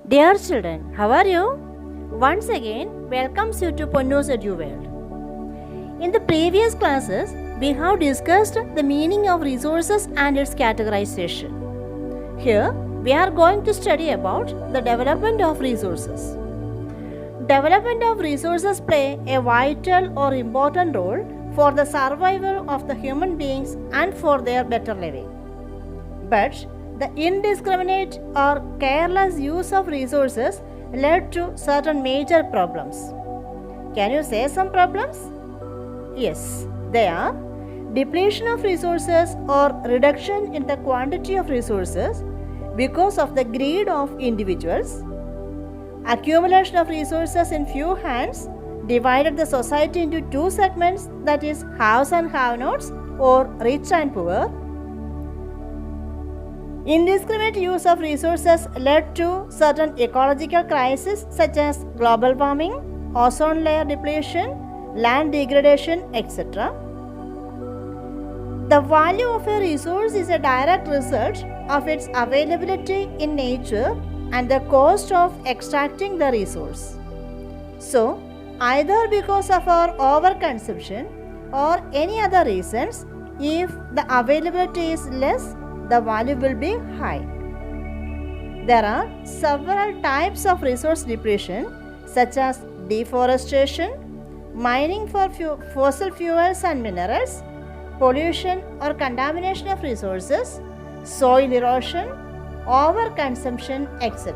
Dear children, how are you? Once again, welcomes you to Ponno's Edu World. In the previous classes, we have discussed the meaning of resources and its categorization. Here, we are going to study about the development of resources. Development of resources play a vital or important role for the survival of the human beings and for their better living. But the indiscriminate or careless use of resources led to certain major problems. Can you say some problems? Yes, they are depletion of resources or reduction in the quantity of resources because of the greed of individuals. Accumulation of resources in few hands divided the society into two segments, that is, haves and have-nots, or rich and poor. Indiscriminate use of resources led to certain ecological crises such as global warming, ozone layer depletion, land degradation, etc. The value of a resource is a direct result of its availability in nature and the cost of extracting the resource. So, either because of our overconsumption or any other reasons, if the availability is less, the value will be high. There are several types of resource depletion such as deforestation, mining for fossil fuels and minerals, pollution or contamination of resources, soil erosion, overconsumption, etc.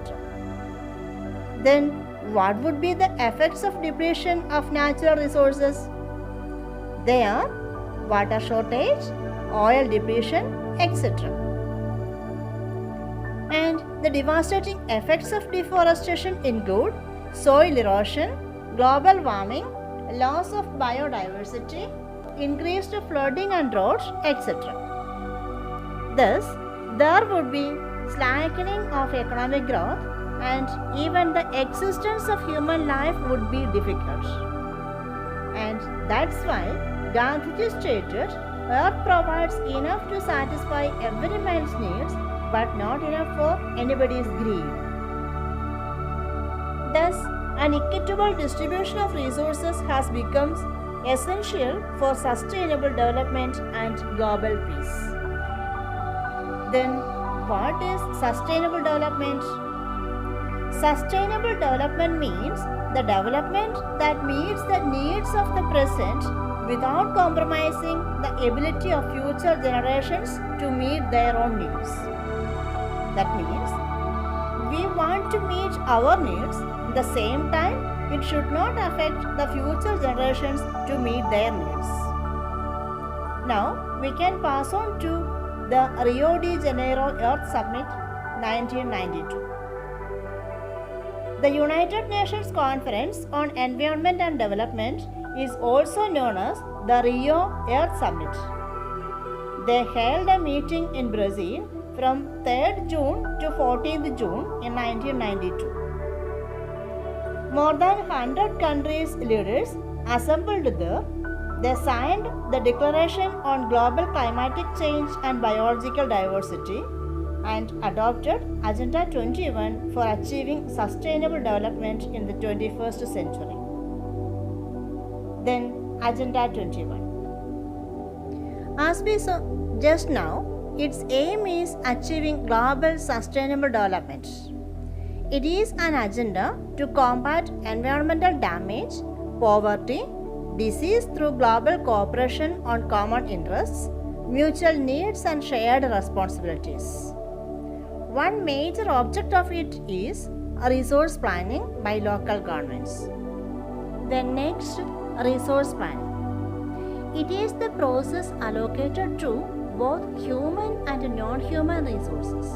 Then what would be the effects of depletion of natural resources? They are water shortage, oil depletion, etc. And the devastating effects of deforestation include soil erosion, global warming, loss of biodiversity, increased flooding and drought, etc. Thus, there would be slackening of economic growth and even the existence of human life would be difficult. And that's why Gandhiji stated, Earth provides enough to satisfy every man's needs but not enough for anybody's greed. Thus, an equitable distribution of resources has become essential for sustainable development and global peace. Then, what is sustainable development? Sustainable development means the development that meets the needs of the present without compromising the ability of future generations to meet their own needs. That means we want to meet our needs, at the same time it should not affect the future generations to meet their needs. Now we can pass on to the Rio de Janeiro Earth Summit 1992. The United Nations Conference on Environment and Development is also known as the Rio Earth Summit. They held a meeting in Brazil from 3rd June to 14th June in 1992. More than 100 countries' leaders assembled there. They signed the Declaration on Global Climatic Change and Biological Diversity and adopted Agenda 21 for achieving sustainable development in the 21st century. Then Agenda 21. As we saw just now, its aim is achieving global sustainable development. It is an agenda to combat environmental damage, poverty, disease through global cooperation on common interests, mutual needs and shared responsibilities. One major object of it is resource planning by local governments. The next, resource planning. It is the process allocated to both human and non-human resources.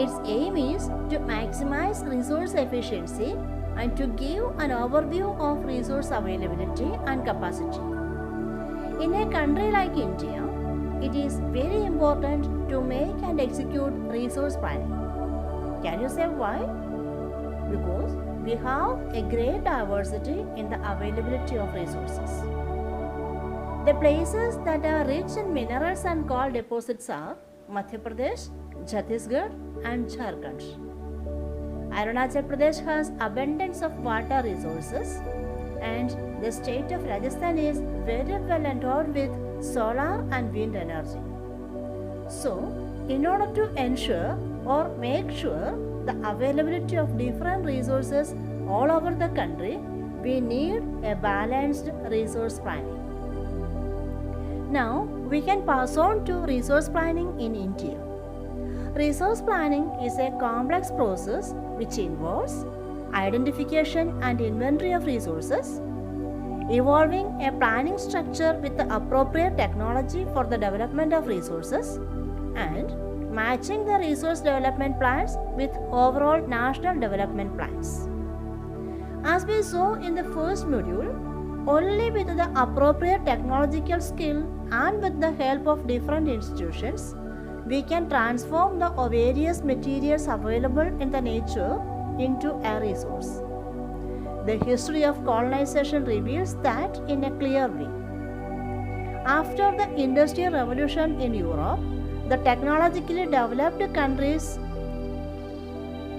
Its aim is to maximize resource efficiency and to give an overview of resource availability and capacity. In a country like India, it is very important to make and execute resource planning. Can you say why? Because we have a great diversity in the availability of resources. The places that are rich in minerals and coal deposits are Madhya Pradesh, Chhattisgarh and Jharkhand. Arunachal Pradesh has abundance of water resources, and the state of Rajasthan is very well endowed with solar and wind energy. So, in order to ensure or make sure the availability of different resources all over the country, we need a balanced resource planning. Now, we can pass on to resource planning in India. Resource planning is a complex process which involves identification and inventory of resources, evolving a planning structure with the appropriate technology for the development of resources, and matching the resource development plans with overall national development plans. As we saw in the first module, only with the appropriate technological skill and with the help of different institutions, we can transform the various materials available in the nature into a resource. The history of colonization reveals that in a clear way. After the Industrial Revolution in Europe, the technologically developed countries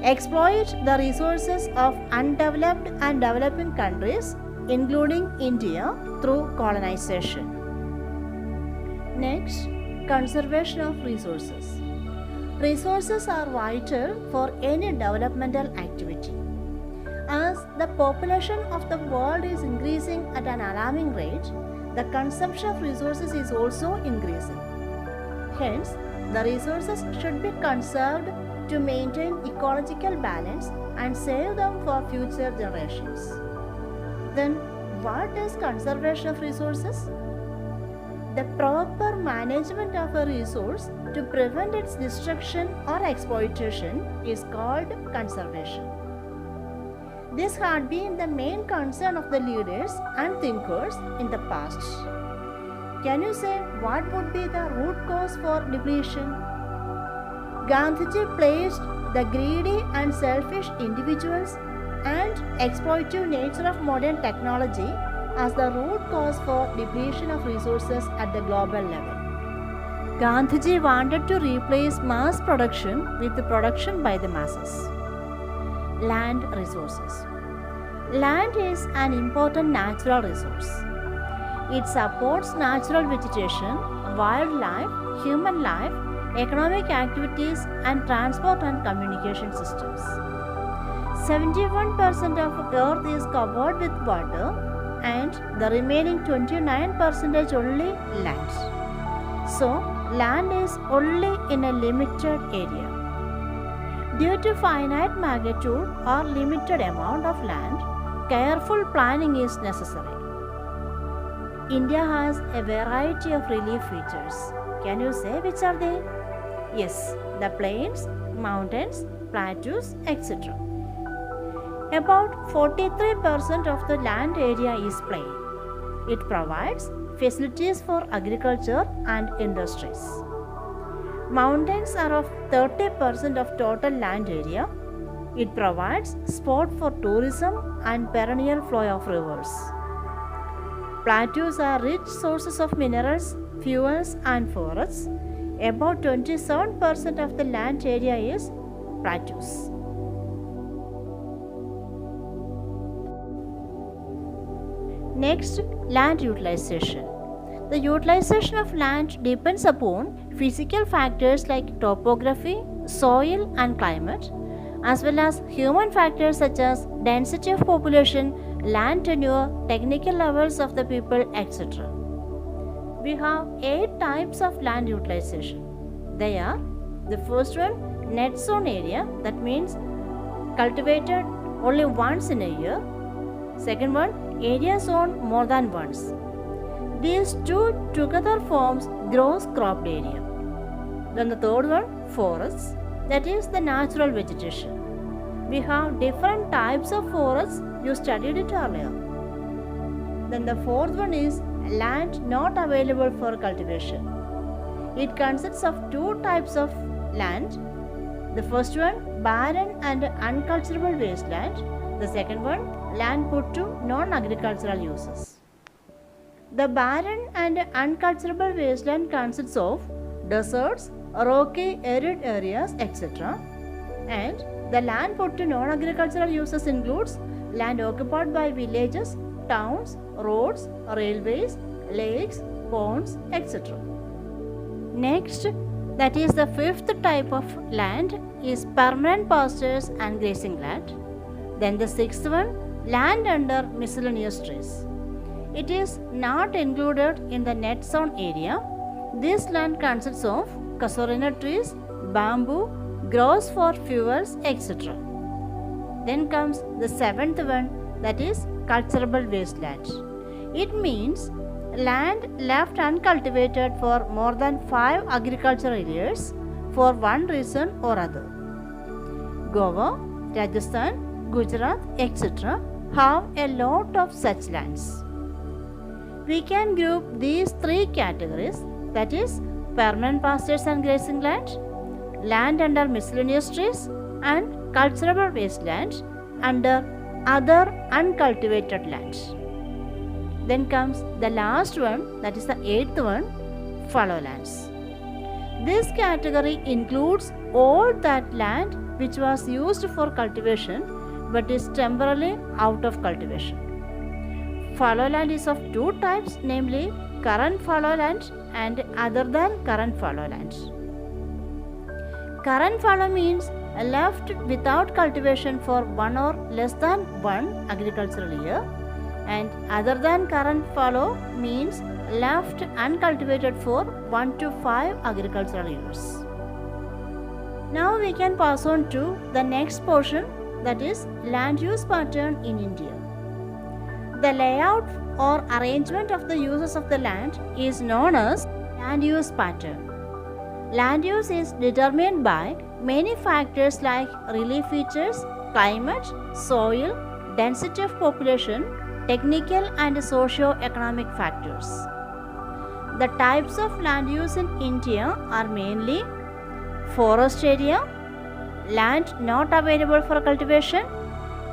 exploit the resources of undeveloped and developing countries, including India, through colonization. Next, conservation of resources. Resources are vital for any developmental activity. As the population of the world is increasing at an alarming rate, the consumption of resources is also increasing. Hence, the resources should be conserved to maintain ecological balance and save them for future generations. Then, what is conservation of resources? The proper management of a resource to prevent its destruction or exploitation is called conservation. This had been the main concern of the leaders and thinkers in the past. Can you say what would be the root cause for depletion? Gandhiji placed the greedy and selfish individuals and exploitative nature of modern technology as the root cause for depletion of resources at the global level. Gandhiji wanted to replace mass production with the production by the masses. Land resources. Land is an important natural resource. It supports natural vegetation, wildlife, human life, economic activities, and transport and communication systems. 71% of Earth is covered with water, and the remaining 29% only land. So, land is only in a limited area. Due to finite magnitude or limited amount of land, careful planning is necessary. India has a variety of relief features. Can you say which are they? Yes, the plains, mountains, plateaus, etc. About 43% of the land area is plain. It provides facilities for agriculture and industries. Mountains are of 30% of total land area. It provides spot for tourism and perennial flow of rivers. Plateaus are rich sources of minerals, fuels, and forests. About 27% of the land area is plateaus. Next, land utilization. The utilization of land depends upon physical factors like topography, soil, and climate, as well as human factors such as density of population, land tenure, technical levels of the people, etc. We have 8 types of land utilization. They are: the first one, net zone area, that means cultivated only once in a year. Second one, area zone more than once. These two together forms gross cropped area. Then the third one, forests, that is the natural vegetation. We have different types of forests, you studied it earlier. Then the fourth one is land not available for cultivation. It consists of 2 types of land. The first one, barren and uncultivable wasteland. The second one, land put to non-agricultural uses. The barren and uncultivable wasteland consists of deserts, rocky arid areas, etc. And The land put to non-agricultural uses includes land occupied by villages, towns, roads, railways, lakes, ponds, etc. Next, that is the fifth type of land is permanent pastures and grazing land. Then the sixth one, land under miscellaneous trees. It is not included in the net zone area. This land consists of casuarina trees, bamboo, grows for fuels, etc. Then comes the seventh one, that is cultivable wasteland. It means land left uncultivated for more than 5 agricultural years for one reason or other. Goa, Rajasthan, Gujarat, etc. have a lot of such lands. We can group these three categories, that is permanent pastures and grazing land, land under miscellaneous trees, and cultivable wasteland under other uncultivated lands. Then comes the last one, that is the eighth one, fallow lands. This category includes all that land which was used for cultivation but is temporarily out of cultivation. Fallow land is of two types, namely current fallow land and other than current fallow land. Current fallow means left without cultivation for one or less than one agricultural year, and other than current fallow means left uncultivated for 1 to 5 agricultural years. Now we can pass on to the next portion, that is land use pattern in India. The layout or arrangement of the uses of the land is known as land use pattern. Land use is determined by many factors like relief features, climate, soil, density of population, technical and socio-economic factors. The types of land use in India are mainly forest area, land not available for cultivation,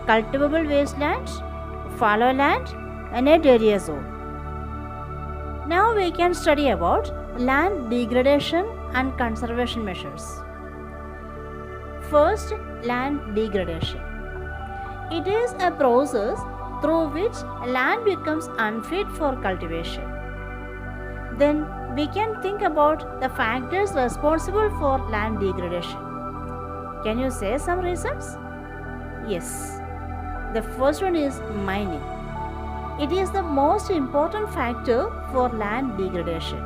cultivable wasteland, fallow land, and a area zone. Now we can study about land degradation and conservation measures. First, land degradation. It is a process through which land becomes unfit for cultivation. Then we can think about the factors responsible for land degradation. Can you say some reasons? Yes. The first one is mining. It is the most important factor for land degradation.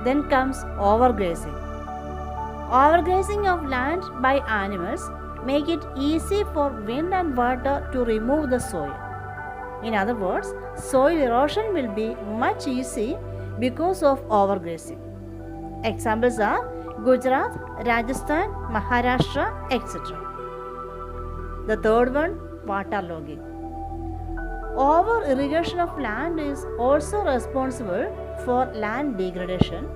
Then comes overgrazing. Overgrazing of land by animals make it easy for wind and water to remove the soil. In other words, soil erosion will be much easy because of overgrazing. Examples are Gujarat, Rajasthan, Maharashtra, etc. The third one, waterlogging. Over irrigation of land is also responsible for land degradation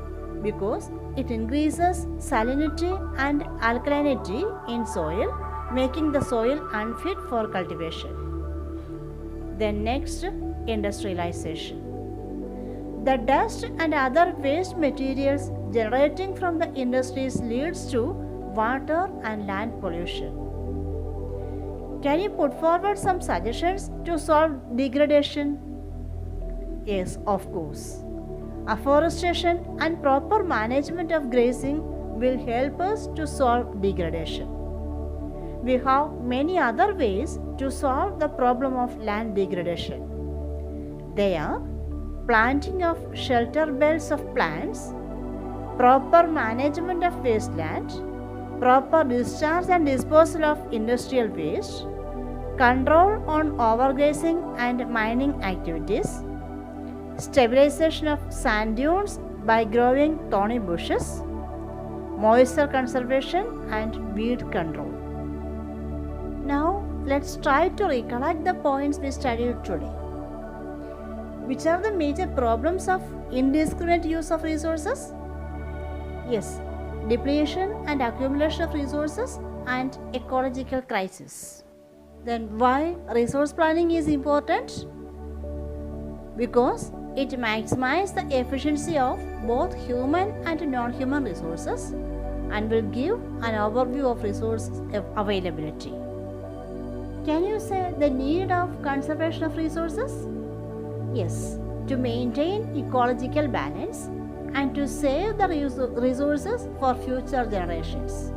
because it increases salinity and alkalinity in soil, making the soil unfit for cultivation. Then next, industrialization. The dust and other waste materials generating from the industries leads to water and land pollution. Can you put forward some suggestions to solve degradation? Yes, of course. Afforestation and proper management of grazing will help us to solve degradation. We have many other ways to solve the problem of land degradation. They are planting of shelter belts of plants, proper management of wasteland, proper discharge and disposal of industrial waste, control on overgrazing and mining activities, stabilization of sand dunes by growing thorny bushes, moisture conservation and weed control. Now let's try to recollect the points we studied today. Which are the major problems of indiscriminate use of resources? Yes, depletion and accumulation of resources and ecological crisis. Then why resource planning is important? Because it maximizes the efficiency of both human and non-human resources and will give an overview of resource availability. Can you say the need of conservation of resources? Yes, to maintain ecological balance and to save the resources for future generations.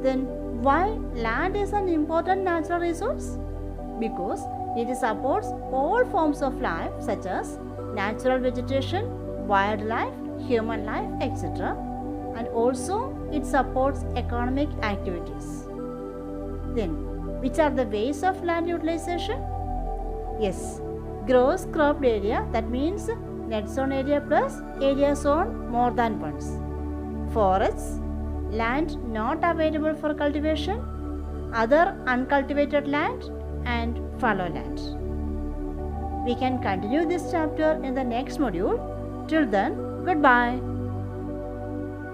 Then why land is an important natural resource? Because it supports all forms of life such as natural vegetation, wildlife, human life, etc. And also it supports economic activities. Then, which are the ways of land utilization? Yes, gross cropped area, that means net zone area plus area zone more than once. Forests, land not available for cultivation, other uncultivated land, and fallow land. We can continue this chapter in the next module. Till then, goodbye.